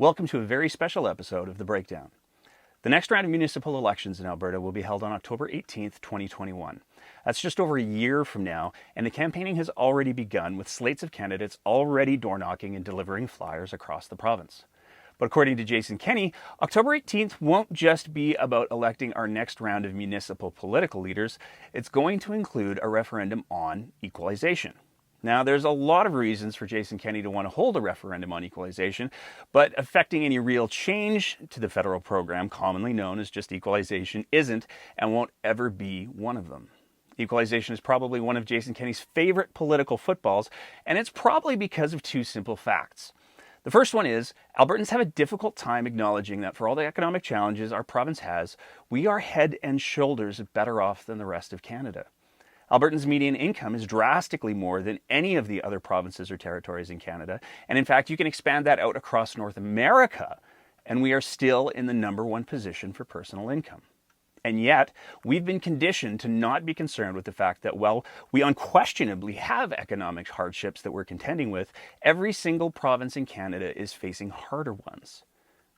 Welcome to a very special episode of The Breakdown. The next round of municipal elections in Alberta will be held on October 18th, 2021. That's just over a year from now, and the campaigning has already begun with slates of candidates already door-knocking and delivering flyers across the province. But according to Jason Kenney, October 18th won't just be about electing our next round of municipal political leaders, it's going to include a referendum on equalization. Now, there's a lot of reasons for Jason Kenney to want to hold a referendum on equalization, but affecting any real change to the federal program, commonly known as just equalization, isn't and won't ever be one of them. Equalization is probably one of Jason Kenney's favorite political footballs, and it's probably because of two simple facts. The first one is, Albertans have a difficult time acknowledging that for all the economic challenges our province has, we are head and shoulders better off than the rest of Canada. Albertans' median income is drastically more than any of the other provinces or territories in Canada, and in fact, you can expand that out across North America, and we are still in the #1 position for personal income. And yet, we've been conditioned to not be concerned with the fact that while we unquestionably have economic hardships that we're contending with, every single province in Canada is facing harder ones.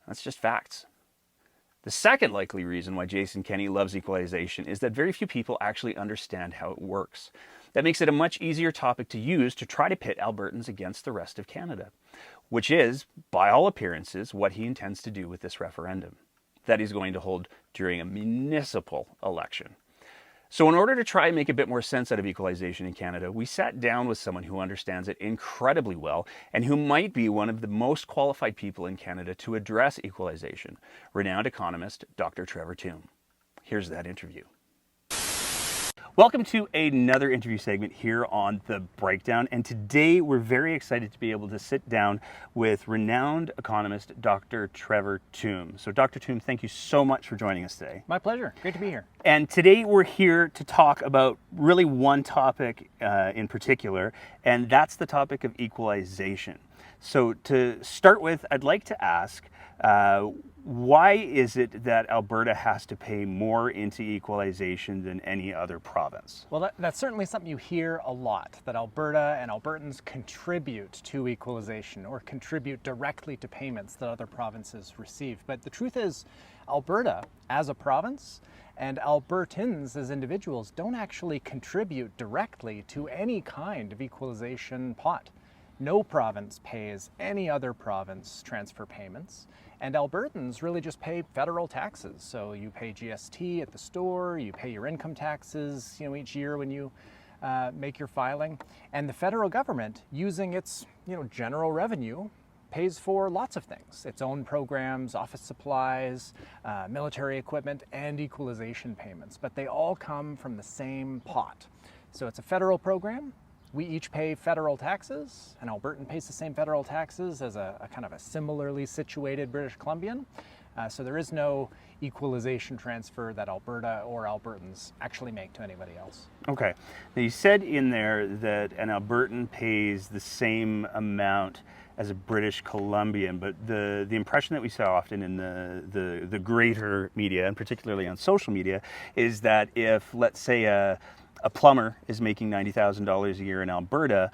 That's just facts. The second likely reason why Jason Kenney loves equalization is that very few people actually understand how it works. That makes it a much easier topic to use to try to pit Albertans against the rest of Canada, which is, by all appearances, what he intends to do with this referendum that he's going to hold during a municipal election. So in order to try and make a bit more sense out of equalization in Canada, we sat down with someone who understands it incredibly well and who might be one of the most qualified people in Canada to address equalization, renowned economist Dr. Trevor Tombe. Here's that interview. Welcome to another interview segment here on The Breakdown, and today we're very excited to be able to sit down with renowned economist Dr. Trevor Tombe. So Dr. Tombe, thank you so much for joining us today. My pleasure. Great to be here. And today we're here to talk about really one topic in particular, and that's the topic of equalization. So to start with, I'd like to ask, why is it that Alberta has to pay more into equalization than any other province? Well, that's certainly something you hear a lot, that Alberta and Albertans contribute to equalization or contribute directly to payments that other provinces receive. But the truth is, Alberta as a province and Albertans as individuals don't actually contribute directly to any kind of equalization pot. No province pays any other province transfer payments, and Albertans really just pay federal taxes. So you pay GST at the store, you pay your income taxes, each year when you make your filing, and the federal government, using its general revenue, pays for lots of things: its own programs, office supplies, military equipment, and equalization payments. But they all come from the same pot. So it's a federal program. We each pay federal taxes, and Albertan pays the same federal taxes as a kind of a similarly situated British Columbian. So there is no equalization transfer that Alberta or Albertans actually make to anybody else. Okay. Now you said in there that an Albertan pays the same amount as a British Columbian, but the impression that we saw often in the greater media, and particularly on social media, is that if, let's say, a plumber is making $90,000 a year in Alberta,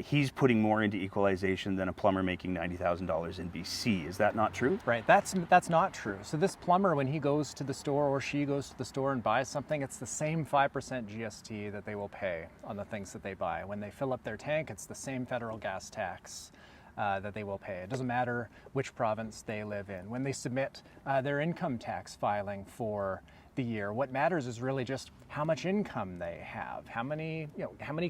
he's putting more into equalization than a plumber making $90,000 in BC. Is that not true? Right, that's not true. So this plumber, when he goes to the store or she goes to the store and buys something, it's the same 5% GST that they will pay on the things that they buy. When they fill up their tank, it's the same federal gas tax that they will pay. It doesn't matter which province they live in. When they submit their income tax filing for the year, what matters is really just how much income they have, how many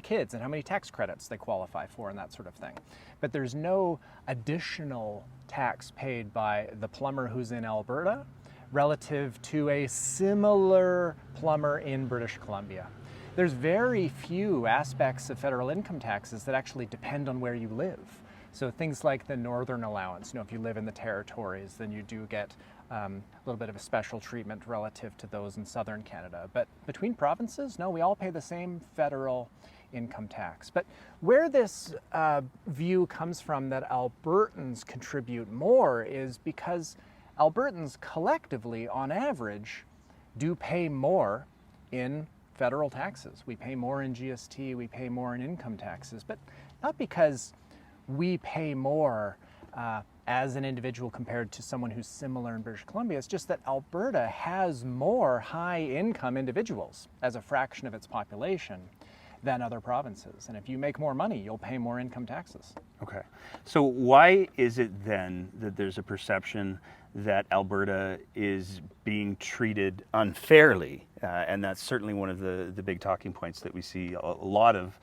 kids and how many tax credits they qualify for, and that sort of thing. But there's no additional tax paid by the plumber who's in Alberta relative to a similar plumber in British Columbia. There's very few aspects of federal income taxes that actually depend on where you live. So things like the Northern Allowance, if you live in the territories, then you do get a little bit of a special treatment relative to those in southern Canada. But between provinces, no, we all pay the same federal income tax. But where this view comes from that Albertans contribute more is because Albertans collectively, on average, do pay more in federal taxes. We pay more in GST, we pay more in income taxes, but not because we pay more as an individual compared to someone who's similar in British Columbia. It's just that Alberta has more high-income individuals as a fraction of its population than other provinces. And if you make more money, you'll pay more income taxes. Okay. So why is it then that there's a perception that Alberta is being treated unfairly? And that's certainly one of the big talking points that we see a lot of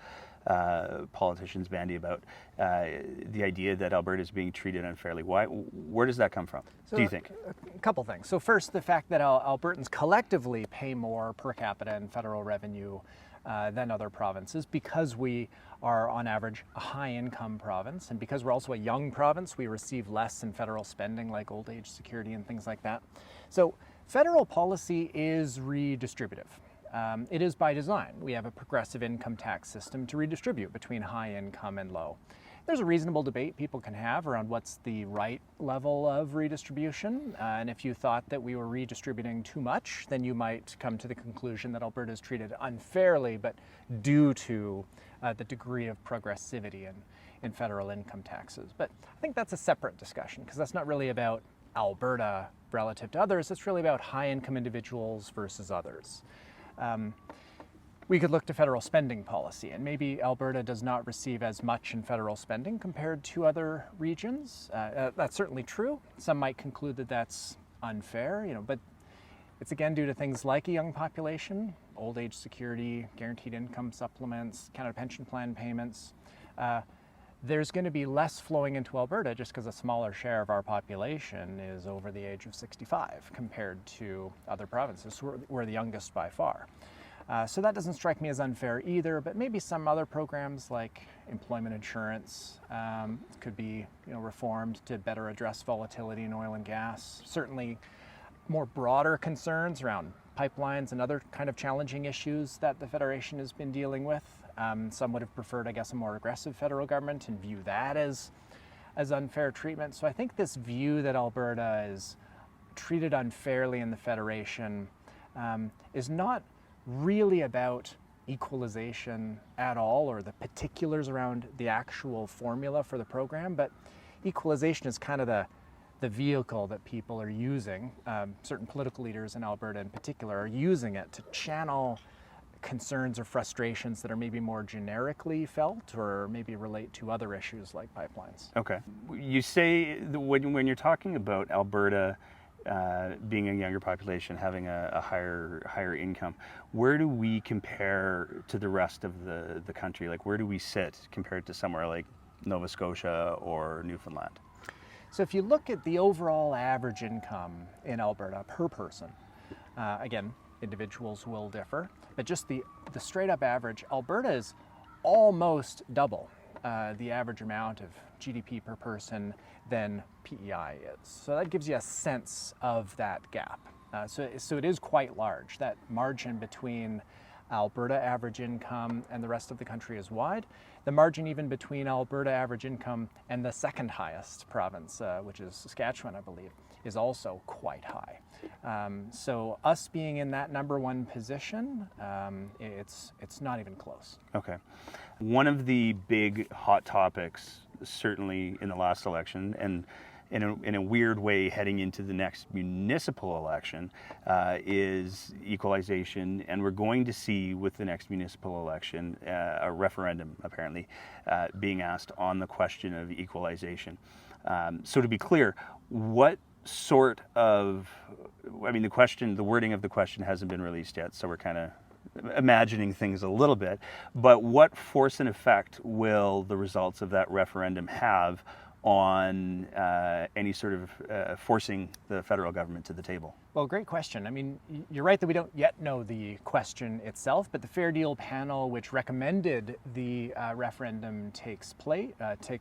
politicians bandy about, the idea that Alberta is being treated unfairly. Where does that come from, do you think? A couple things. So first, the fact that Albertans collectively pay more per capita in federal revenue than other provinces, because we are on average a high income province, and because we're also a young province, we receive less in federal spending like old age security and things like that. So federal policy is redistributive. It is by design. We have a progressive income tax system to redistribute between high income and low. There's a reasonable debate people can have around what's the right level of redistribution. And if you thought that we were redistributing too much, then you might come to the conclusion that Alberta is treated unfairly, but due to the degree of progressivity in federal income taxes. But I think that's a separate discussion, because that's not really about Alberta relative to others. It's really about high income individuals versus others. We could look to federal spending policy, and maybe Alberta does not receive as much in federal spending compared to other regions. That's certainly true. Some might conclude that that's unfair, but it's again due to things like a young population, old age security, guaranteed income supplements, Canada Pension Plan payments. There's going to be less flowing into Alberta just because a smaller share of our population is over the age of 65 compared to other provinces. We're the youngest by far. So that doesn't strike me as unfair either, but maybe some other programs like employment insurance could be reformed to better address volatility in oil and gas. Certainly more broader concerns around pipelines and other kind of challenging issues that the Federation has been dealing with. Some would have preferred, I guess, a more aggressive federal government and view that as unfair treatment. So I think this view that Alberta is treated unfairly in the Federation is not really about equalization at all, or the particulars around the actual formula for the program, but equalization is kind of the vehicle that people are using. Certain political leaders in Alberta in particular are using it to channel concerns or frustrations that are maybe more generically felt or maybe relate to other issues like pipelines. Okay. You say when you're talking about Alberta being a younger population, having a higher income, where do we compare to the rest of the country? Like, where do we sit compared to somewhere like Nova Scotia or Newfoundland? So if you look at the overall average income in Alberta per person, again, individuals will differ, but just the straight up average, Alberta is almost double the average amount of GDP per person than PEI is. So that gives you a sense of that gap. So it is quite large. That margin between Alberta average income and the rest of the country is wide. The margin even between Alberta average income and the second highest province, which is Saskatchewan, I believe, is also quite high. So us being in that number one position, it's not even close. Okay. One of the big hot topics, certainly in the last election, and in a weird way heading into the next municipal election, is equalization. And we're going to see with the next municipal election a referendum, apparently, being asked on the question of equalization. So to be clear, what sort of, the wording of the question hasn't been released yet, so we're kind of imagining things a little bit, but what force and effect will the results of that referendum have on any sort of forcing the federal government to the table? Well, great question. You're right that we don't yet know the question itself, but the Fair Deal panel, which recommended the referendum take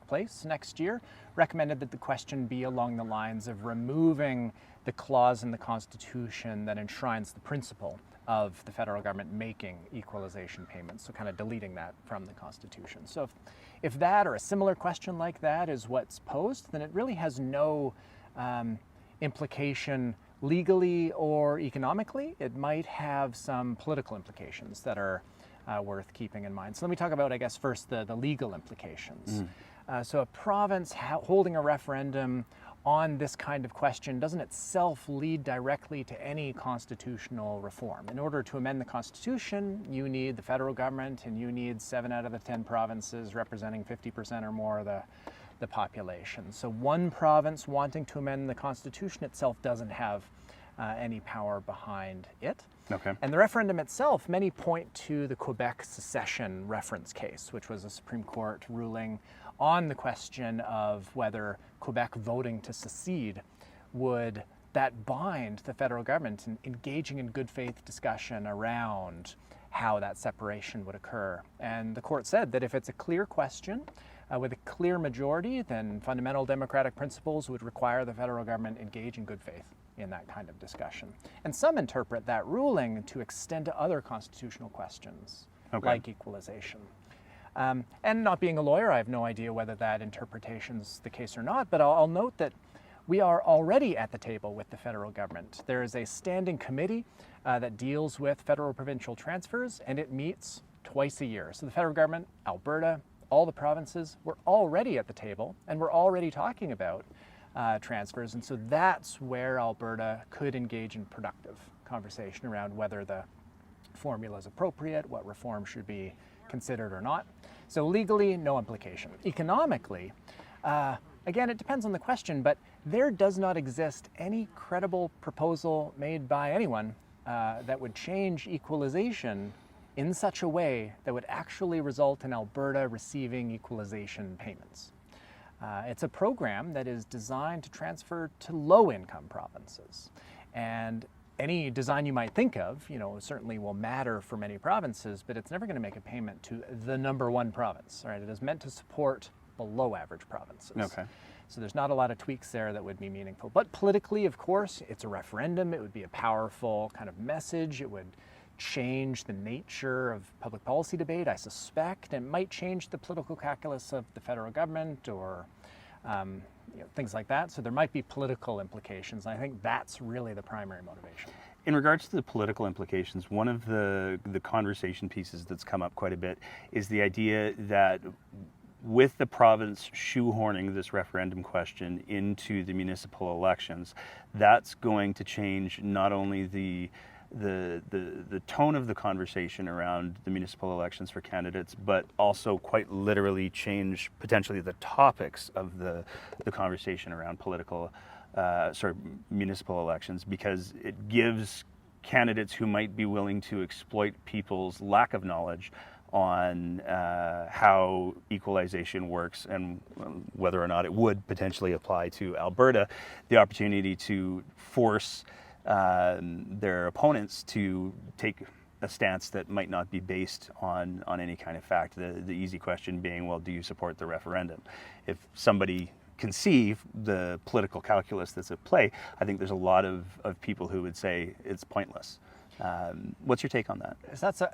place next year, recommended that the question be along the lines of removing the clause in the Constitution that enshrines the principle of the federal government making equalization payments, so kind of deleting that from the Constitution. So if that or a similar question like that is what's posed, then it really has no implication legally or economically. It might have some political implications that are worth keeping in mind. So let me talk about, I guess, first the legal implications. So a province holding a referendum on this kind of question doesn't itself lead directly to any constitutional reform. In order to amend the Constitution, you need the federal government and you need 7 out of the 10 provinces representing 50% or more of the population. So one province wanting to amend the Constitution itself doesn't have any power behind it. Okay. And the referendum itself, many point to the Quebec secession reference case, which was a Supreme Court ruling on the question of whether Quebec voting to secede would that bind the federal government in engaging in good faith discussion around how that separation would occur. And the court said that if it's a clear question with a clear majority, then fundamental democratic principles would require the federal government engage in good faith in that kind of discussion. And some interpret that ruling to extend to other constitutional questions, like equalization. And not being a lawyer, I have no idea whether that interpretation's the case or not, but I'll note that we are already at the table with the federal government. There is a standing committee that deals with federal provincial transfers, and it meets twice a year. So the federal government, Alberta, all the provinces, we're already at the table, and we're already talking about transfers. And so that's where Alberta could engage in productive conversation around whether the formula is appropriate, what reform should be considered or not. So legally, no implication. Economically, again, it depends on the question, but there does not exist any credible proposal made by anyone that would change equalization in such a way that would actually result in Alberta receiving equalization payments. It's a program that is designed to transfer to low-income provinces. And any design you might think of, certainly will matter for many provinces, but it's never going to make a payment to the number one province, right? It is meant to support below average provinces. Okay. So there's not a lot of tweaks there that would be meaningful. But politically, of course, it's a referendum. It would be a powerful kind of message. It would change the nature of public policy debate, I suspect. It might change the political calculus of the federal government or things like that. So there might be political implications. And I think that's really the primary motivation. In regards to the political implications, one of the conversation pieces that's come up quite a bit is the idea that with the province shoehorning this referendum question into the municipal elections, that's going to change not only the tone of the conversation around the municipal elections for candidates, but also quite literally change potentially the topics of the conversation around municipal elections, because it gives candidates who might be willing to exploit people's lack of knowledge on how equalization works and whether or not it would potentially apply to Alberta, the opportunity to force their opponents to take a stance that might not be based on any kind of fact. The easy question being, well, do you support the referendum? If somebody can see the political calculus that's at play, I think there's a lot of people who would say it's pointless. What's your take on that?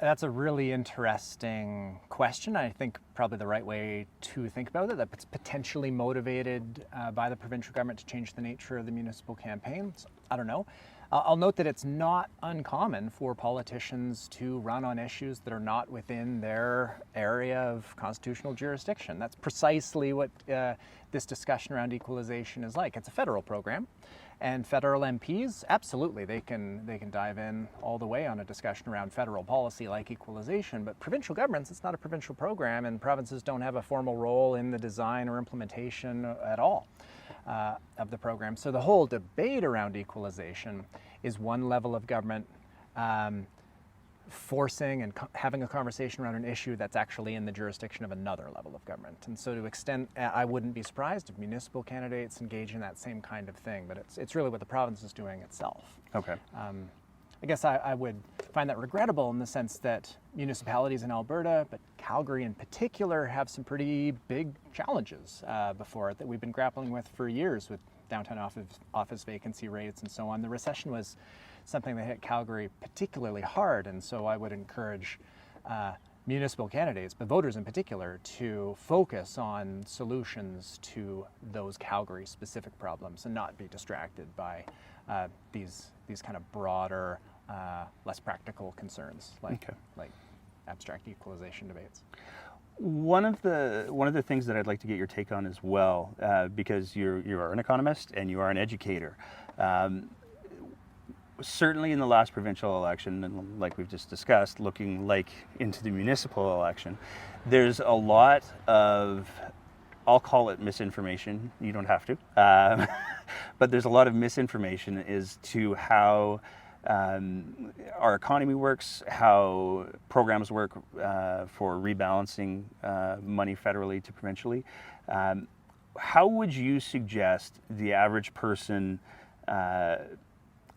That's a really interesting question. I think probably the right way to think about it, that it's potentially motivated by the provincial government to change the nature of the municipal campaigns. I don't know. I'll note that it's not uncommon for politicians to run on issues that are not within their area of constitutional jurisdiction. That's precisely what this discussion around equalization is like. It's a federal program, and federal MPs, absolutely, they can dive in all the way on a discussion around federal policy like equalization. But provincial governments, it's not a provincial program, and provinces don't have a formal role in the design or implementation at all of the program. So the whole debate around equalization is one level of government forcing and having a conversation around an issue that's actually in the jurisdiction of another level of government. And so to extend, I wouldn't be surprised if municipal candidates engage in that same kind of thing, but it's really what the province is doing itself. Okay. I guess I would find that regrettable in the sense that municipalities in Alberta, but Calgary in particular, have some pretty big challenges before it that we've been grappling with for years, with downtown office vacancy rates and so on. The recession was something that hit Calgary particularly hard, and so I would encourage municipal candidates, but voters in particular, to focus on solutions to those Calgary-specific problems and not be distracted by these kind of broader, less practical concerns like abstract equalization debates. One of the things that I'd like to get your take on as well, because you are an economist and you are an educator. Certainly in the last provincial election, and like we've just discussed, looking like into the municipal election, there's a lot of, I'll call it misinformation. You don't have to, but there's a lot of misinformation as to how our economy works, how programs work for rebalancing money federally to provincially. How would you suggest the average person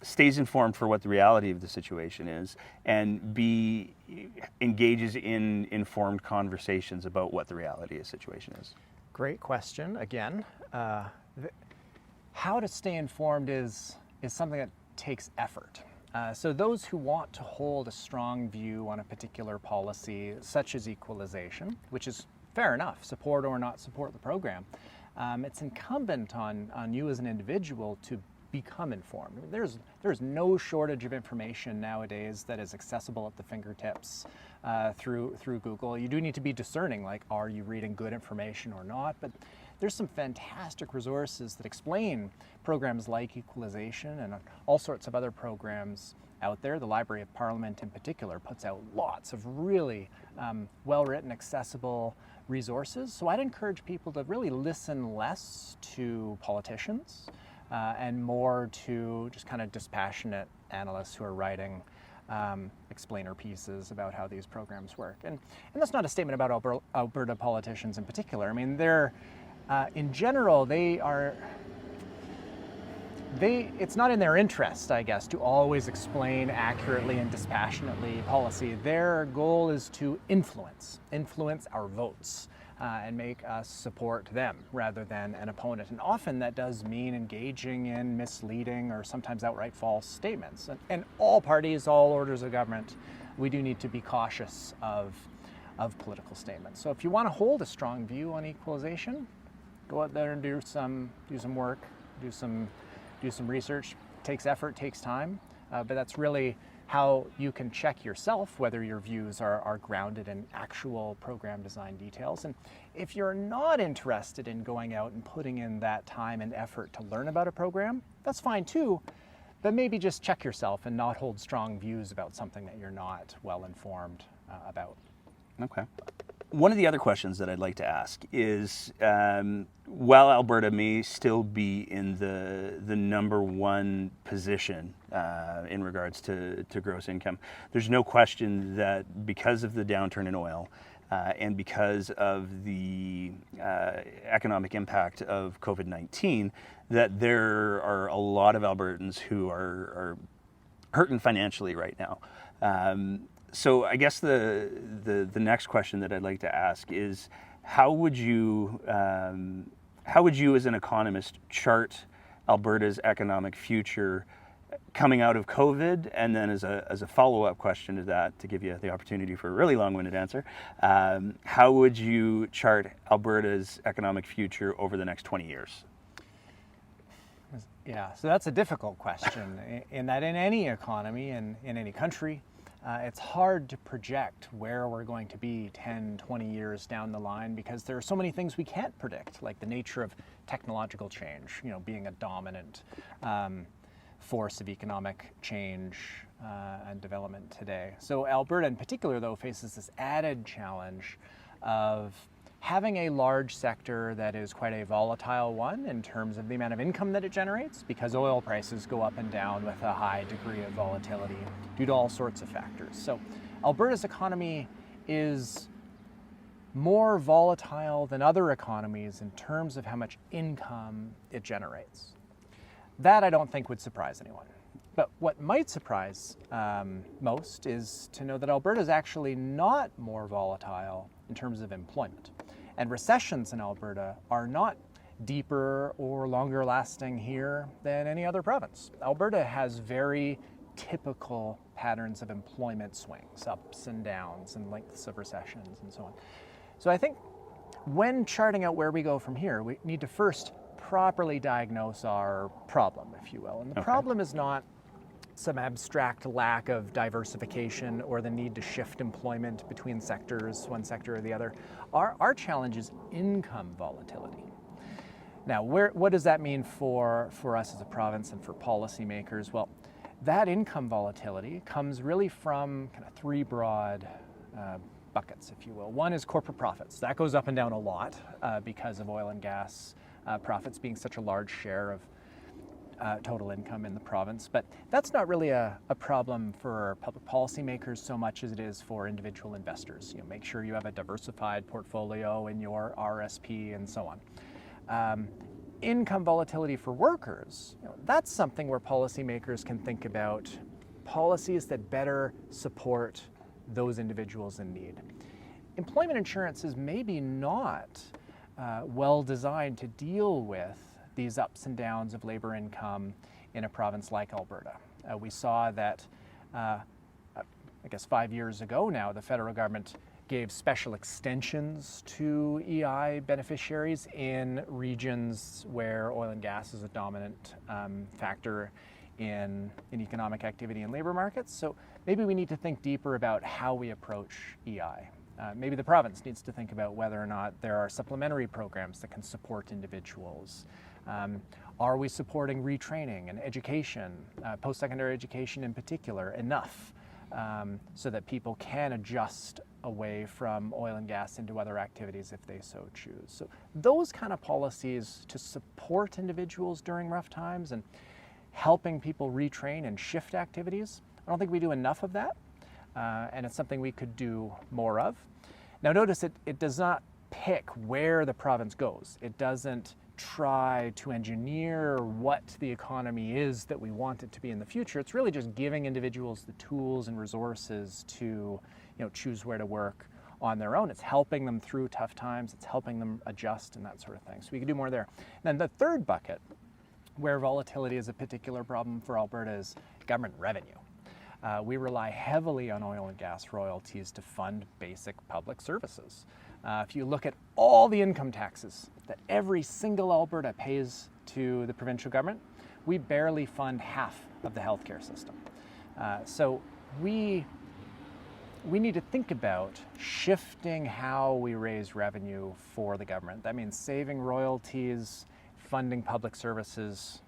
stays informed for what the reality of the situation is and engages in informed conversations about what the reality of the situation is? Great question. Again, how to stay informed is something that takes effort. So those who want to hold a strong view on a particular policy, such as equalization, which is fair enough, support or not support the program, it's incumbent on you as an individual to become informed. There's no shortage of information nowadays that is accessible at the fingertips through Google. You do need to be discerning, like, are you reading good information or not? But there's some fantastic resources that explain programs like equalization and all sorts of other programs out there. The Library of Parliament in particular puts out lots of really well-written, accessible resources. So I'd encourage people to really listen less to politicians and more to just kind of dispassionate analysts who are writing explainer pieces about how these programs work. And that's not a statement about Alberta politicians in particular. I mean, they're in general, it's not in their interest, I guess, to always explain accurately and dispassionately policy. Their goal is to influence our votes and make us support them rather than an opponent. And often that does mean engaging in misleading or sometimes outright false statements. And all parties, all orders of government, we do need to be cautious of political statements. So if you want to hold a strong view on equalization, go out there and do some work, do some research. Takes effort, takes time, but that's really how you can check yourself whether your views are grounded in actual program design details. And if you're not interested in going out and putting in that time and effort to learn about a program, that's fine too, but maybe just check yourself and not hold strong views about something that you're not well informed about. Okay. One of the other questions that I'd like to ask is, while Alberta may still be in the number one position in regards to gross income, there's no question that because of the downturn in oil and because of the economic impact of COVID-19, that there are a lot of Albertans who are hurting financially right now. So I guess the next question that I'd like to ask is, how would you as an economist chart Alberta's economic future coming out of COVID? And then as a follow-up question to that, to give you the opportunity for a really long-winded answer, how would you chart Alberta's economic future over the next 20 years? Yeah, so that's a difficult question in that in any economy and in any country, it's hard to project where we're going to be 10, 20 years down the line because there are so many things we can't predict, like the nature of technological change, being a dominant force of economic change and development today. So Alberta in particular, though, faces this added challenge of having a large sector that is quite a volatile one in terms of the amount of income that it generates, because oil prices go up and down with a high degree of volatility due to all sorts of factors. So Alberta's economy is more volatile than other economies in terms of how much income it generates. That I don't think would surprise anyone. But what might surprise most is to know that Alberta is actually not more volatile in terms of employment. And recessions in Alberta are not deeper or longer lasting here than any other province. Alberta has very typical patterns of employment swings, ups and downs, and lengths of recessions and so on. So I think when charting out where we go from here, we need to first properly diagnose our problem, if you will. And the problem is not some abstract lack of diversification or the need to shift employment between sectors, one sector or the other. Our challenge is income volatility. Now, what does that mean for us as a province and for policymakers? Well, that income volatility comes really from kind of three broad buckets, if you will. One is corporate profits. That goes up and down a lot because of oil and gas profits being such a large share of total income in the province. But that's not really a problem for public policymakers so much as it is for individual investors. You know, make sure you have a diversified portfolio in your RSP and so on. Income volatility for workers, that's something where policymakers can think about policies that better support those individuals in need. Employment insurance is maybe not well designed to deal with these ups and downs of labor income in a province like Alberta. We saw that, I guess 5 years ago now, the federal government gave special extensions to EI beneficiaries in regions where oil and gas is a dominant factor in economic activity and labor markets. So maybe we need to think deeper about how we approach EI. Maybe the province needs to think about whether or not there are supplementary programs that can support individuals. Are we supporting retraining and education, post-secondary education in particular, enough so that people can adjust away from oil and gas into other activities if they so choose? So those kind of policies to support individuals during rough times and helping people retrain and shift activities, I don't think we do enough of that, and it's something we could do more of. Now notice it does not pick where the province goes. It doesn't try to engineer what the economy is that we want it to be in the future. It's really just giving individuals the tools and resources to choose where to work on their own. It's helping them through tough times. It's helping them adjust and that sort of thing. So we can do more there. And then the third bucket, where volatility is a particular problem for Alberta, is government revenue. We rely heavily on oil and gas royalties to fund basic public services. If you look at all the income taxes that every single Alberta pays to the provincial government, we barely fund half of the healthcare system. So we need to think about shifting how we raise revenue for the government. That means saving royalties, funding public services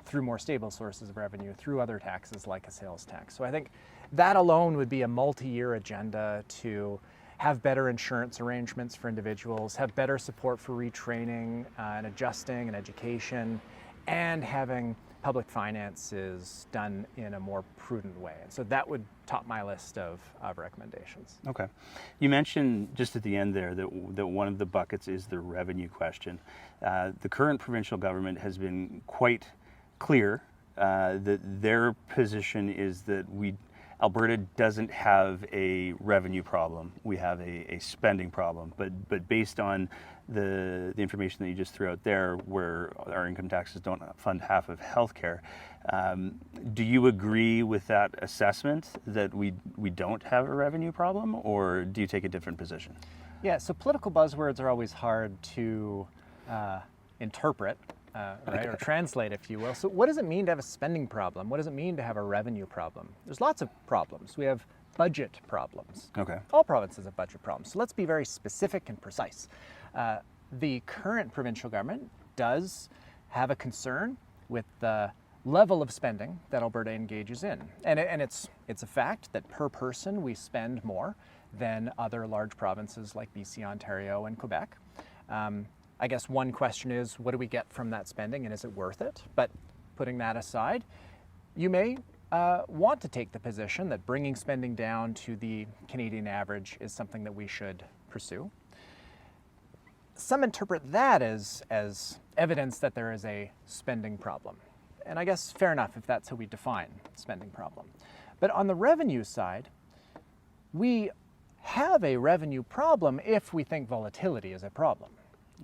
through more stable sources of revenue, through other taxes like a sales tax. So I think that alone would be a multi-year agenda to have better insurance arrangements for individuals, have better support for retraining and adjusting and education, and having public finances done in a more prudent way. And so that would top my list of recommendations. Okay. You mentioned just at the end there that one of the buckets is the revenue question. The current provincial government has been quite clear that their position is that Alberta doesn't have a revenue problem. We have a spending problem. But based on the information that you just threw out there, where our income taxes don't fund half of healthcare, do you agree with that assessment that we don't have a revenue problem, or do you take a different position? Yeah, so political buzzwords are always hard to interpret. Right, or translate, if you will. So what does it mean to have a spending problem? What does it mean to have a revenue problem? There's lots of problems. We have budget problems. Okay. All provinces have budget problems. So let's be very specific and precise. The current provincial government does have a concern with the level of spending that Alberta engages in. And it's a fact that per person we spend more than other large provinces like BC, Ontario, and Quebec. I guess one question is, what do we get from that spending, and is it worth it? But putting that aside, you may want to take the position that bringing spending down to the Canadian average is something that we should pursue. Some interpret that as evidence that there is a spending problem. And I guess fair enough if that's how we define spending problem. But on the revenue side, we have a revenue problem if we think volatility is a problem.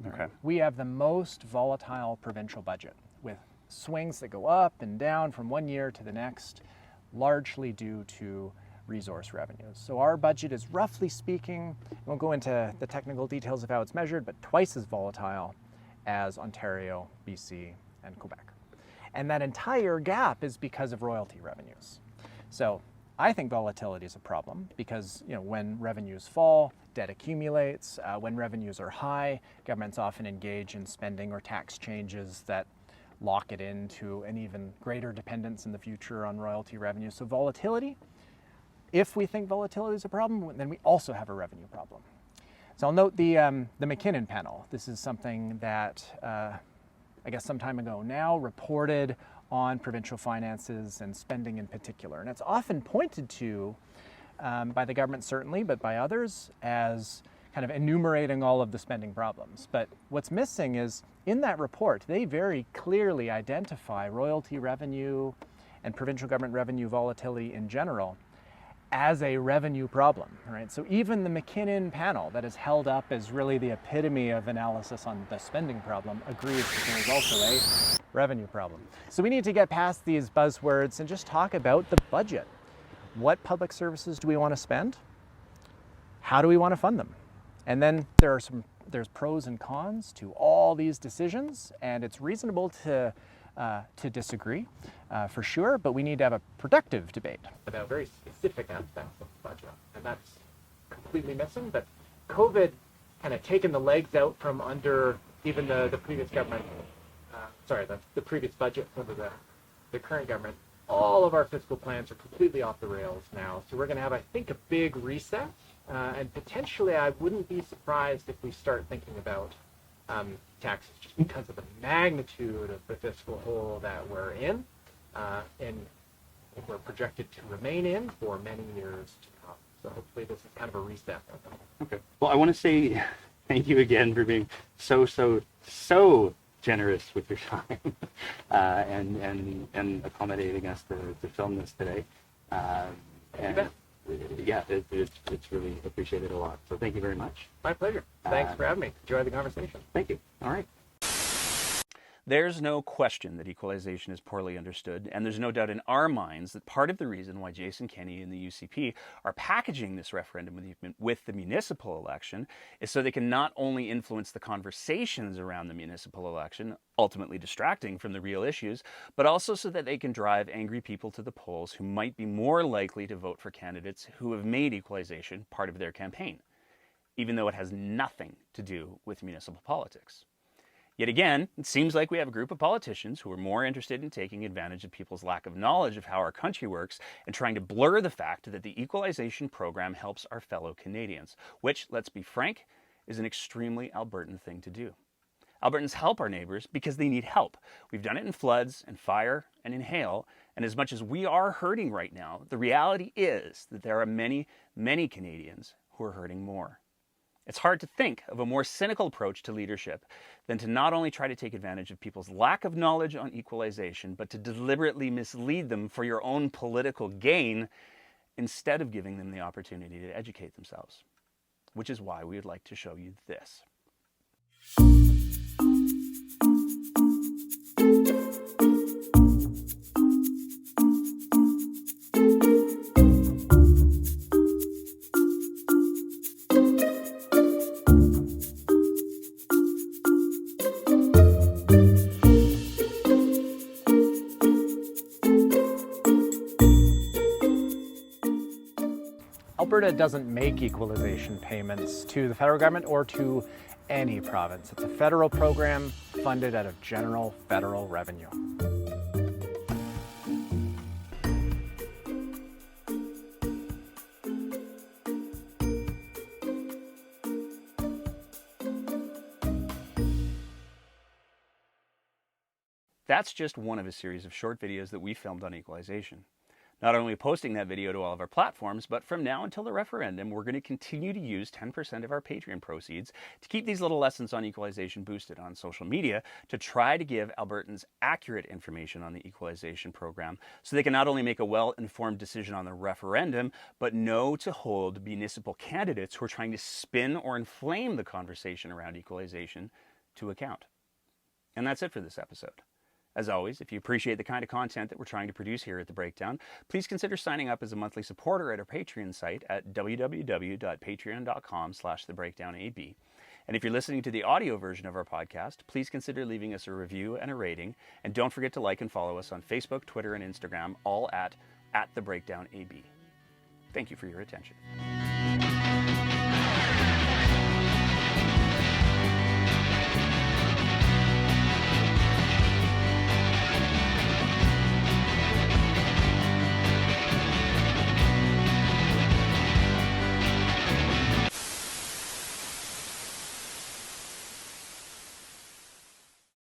Okay. We have the most volatile provincial budget, with swings that go up and down from one year to the next, largely due to resource revenues. So our budget is, roughly speaking, I won't go into the technical details of how it's measured, but twice as volatile as Ontario, BC, and Quebec. And that entire gap is because of royalty revenues. So I think volatility is a problem because when revenues fall, debt accumulates. When revenues are high, governments often engage in spending or tax changes that lock it into an even greater dependence in the future on royalty revenue. So volatility, if we think volatility is a problem, then we also have a revenue problem. So I'll note the McKinnon panel. This is something that I guess some time ago now reported on provincial finances and spending in particular. And it's often pointed to by the government certainly, but by others as kind of enumerating all of the spending problems. But what's missing is in that report, they very clearly identify royalty revenue and provincial government revenue volatility in general as a revenue problem, right? So even the McKinnon panel that is held up as really the epitome of analysis on the spending problem agrees that there is also a revenue problem. So we need to get past these buzzwords and just talk about the budget. What public services do we want to spend? How do we want to fund them? And then there's pros and cons to all these decisions, and it's reasonable to disagree, for sure, but we need to have a productive debate about very specific aspects of the budget, and that's completely missing. But COVID kind of taken the legs out from under even the previous government, the previous budget under the current government. All of our fiscal plans are completely off the rails now, so we're going to have, I think, a big reset, and potentially I wouldn't be surprised if we start thinking about taxes, just because of the magnitude of the fiscal hole that we're in, and we're projected to remain in for many years to come. So hopefully this is kind of a reset. Okay. Well, I want to say thank you again for being so generous with your time and accommodating us to film this today. And yeah, it's really appreciated a lot. So thank you very much. My pleasure. Thanks for having me. Enjoy the conversation. Thank you. All right. There's no question that equalization is poorly understood, and there's no doubt in our minds that part of the reason why Jason Kenney and the UCP are packaging this referendum with the municipal election is so they can not only influence the conversations around the municipal election, ultimately distracting from the real issues, but also so that they can drive angry people to the polls who might be more likely to vote for candidates who have made equalization part of their campaign, even though it has nothing to do with municipal politics. Yet again, it seems like we have a group of politicians who are more interested in taking advantage of people's lack of knowledge of how our country works and trying to blur the fact that the equalization program helps our fellow Canadians, which, let's be frank, is an extremely Albertan thing to do. Albertans help our neighbors because they need help. We've done it in floods and fire and in hail, and as much as we are hurting right now, the reality is that there are many, many Canadians who are hurting more. It's hard to think of a more cynical approach to leadership than to not only try to take advantage of people's lack of knowledge on equalization, but to deliberately mislead them for your own political gain instead of giving them the opportunity to educate themselves. Which is why we would like to show you this. Alberta doesn't make equalization payments to the federal government or to any province. It's a federal program funded out of general federal revenue. That's just one of a series of short videos that we filmed on equalization. Not only posting that video to all of our platforms, but from now until the referendum, we're going to continue to use 10% of our Patreon proceeds to keep these little lessons on equalization boosted on social media to try to give Albertans accurate information on the equalization program so they can not only make a well-informed decision on the referendum, but know to hold municipal candidates who are trying to spin or inflame the conversation around equalization to account. And that's it for this episode. As always, if you appreciate the kind of content that we're trying to produce here at The Breakdown, please consider signing up as a monthly supporter at our Patreon site at www.patreon.com/thebreakdownab. And if you're listening to the audio version of our podcast, please consider leaving us a review and a rating. And don't forget to like and follow us on Facebook, Twitter, and Instagram, all at The Breakdown AB. Thank you for your attention.